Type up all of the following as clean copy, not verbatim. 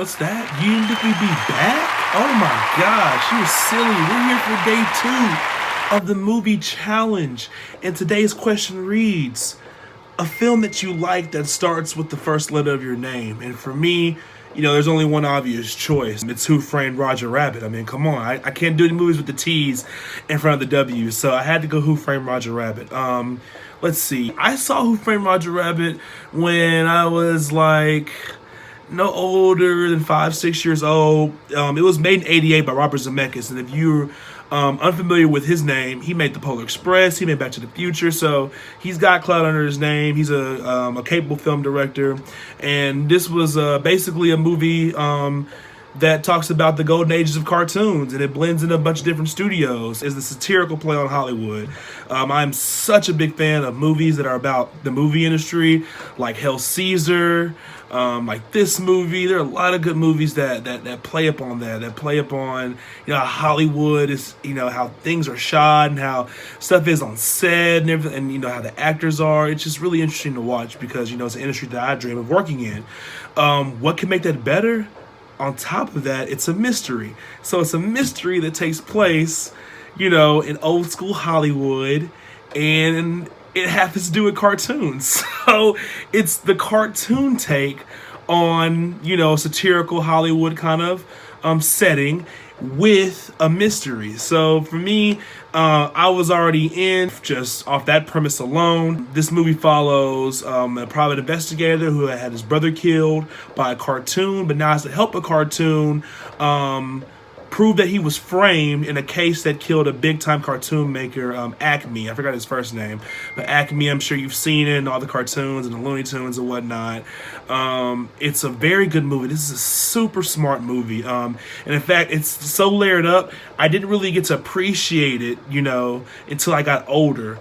What's that? You didn't think we'd be back? Oh my gosh, you're silly. We're here for day 2 of the movie challenge. And today's question reads, a film that you like that starts with the first letter of your name. And for me, there's only one obvious choice. It's Who Framed Roger Rabbit. I mean, come on. I can't do any movies with the T's in front of the W's. So I had to go Who Framed Roger Rabbit. Let's see. I saw Who Framed Roger Rabbit when I was like no older than 5-6 years old. It was made in '88 by Robert Zemeckis, and if you're unfamiliar with his name, he made The Polar Express, he made Back to the Future, so he's got clout under his name. He's a capable film director, and this was basically a movie that talks about the golden ages of cartoons, and it blends in a bunch of different studios. It's the satirical play on Hollywood. I'm such a big fan of movies that are about the movie industry, like Hail Caesar, like this movie. There are a lot of good movies that play upon that play upon how Hollywood is, how things are shot and how stuff is on set and everything, and how the actors are. It's just really interesting to watch because it's an industry that I dream of working in. What can make that better? On top of that, it's a mystery. So it's a mystery that takes place, in old school Hollywood, and it happens to do with cartoons. So it's the cartoon take on, satirical Hollywood kind of setting with a mystery. So for me, I was already in just off that premise alone. This movie follows a private investigator who had his brother killed by a cartoon, but now has to help a cartoon prove that he was framed in a case that killed a big-time cartoon maker, Acme. I forgot his first name, but Acme, I'm sure you've seen it in all the cartoons and the Looney Tunes and whatnot. It's a very good movie. This is a super smart movie. And in fact, it's so layered up, I didn't really get to appreciate it, until I got older.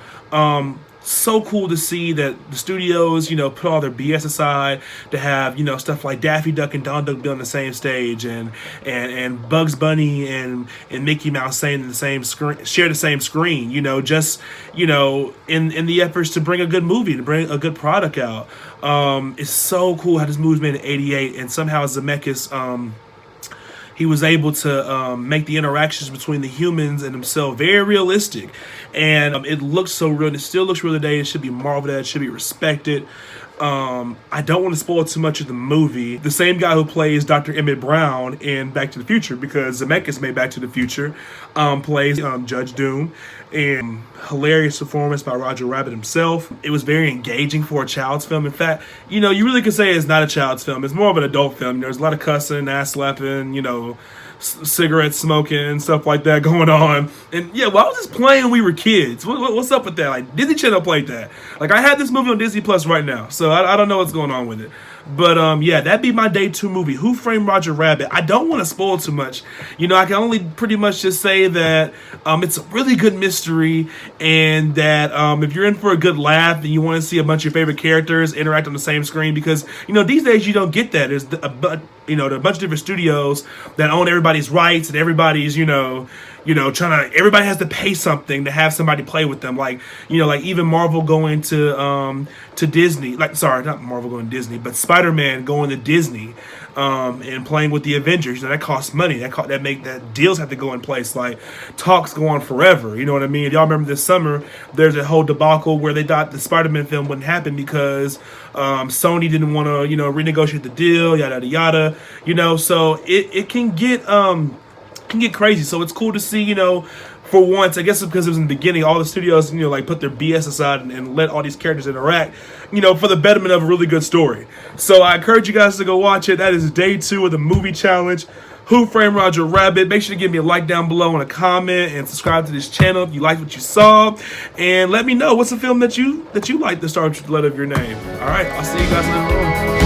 So cool to see that the studios, put all their BS aside to have, stuff like Daffy Duck and Donald Duck be on the same stage, and Bugs Bunny and Mickey Mouse saying the same screen, share the same screen, in the efforts to bring a good movie, to bring a good product out. It's so cool how this movie was made in '88, and somehow Zemeckis, he was able to make the interactions between the humans and himself very realistic. And it looks so real. And it still looks real today. It should be marveled at. It should be respected. I don't want to spoil too much of the movie. The same guy who plays Dr. Emmett Brown in Back to the Future, because Zemeckis made Back to the Future, plays Judge Doom. And hilarious performance by Roger Rabbit himself. It was very engaging for a child's film. In fact, you really could say it's not a child's film. It's more of an adult film. There's a lot of cussing, ass slapping, cigarette smoking, stuff like that going on. And yeah, why was this playing when we were kids? What's up with that? Like, Disney Channel played that. Like, I had this movie on Disney Plus right now, so I don't know what's going on with it. But yeah, that'd be my day 2 movie, Who Framed Roger Rabbit. I don't want to spoil too much. I can only pretty much just say that it's a really good mystery, and that if you're in for a good laugh and you want to see a bunch of your favorite characters interact on the same screen, because these days you don't get that. There's there are a bunch of different studios that own everybody's rights, and everybody's everybody has to pay something to have somebody play with them. Like even Marvel going to Disney, sorry, not Marvel going to Disney, but Spider-Man going to Disney and playing with the Avengers. That costs money. That deals have to go in place. Like, talks go on forever. You know what I mean? If y'all remember this summer, there's a whole debacle where they thought the Spider-Man film wouldn't happen because Sony didn't want to renegotiate the deal. Yada yada. So it can get crazy. So it's cool to see, for once, I guess it's because it was in the beginning, all the studios, put their BS aside and let all these characters interact, for the betterment of a really good story. So I encourage you guys to go watch it. That is day 2 of the movie challenge, Who Framed Roger Rabbit. Make sure to give me a like down below and a comment, and subscribe to this channel if you liked what you saw. And let me know what's a film that you like to start with the letter of your name. All right, I'll see you guys later on.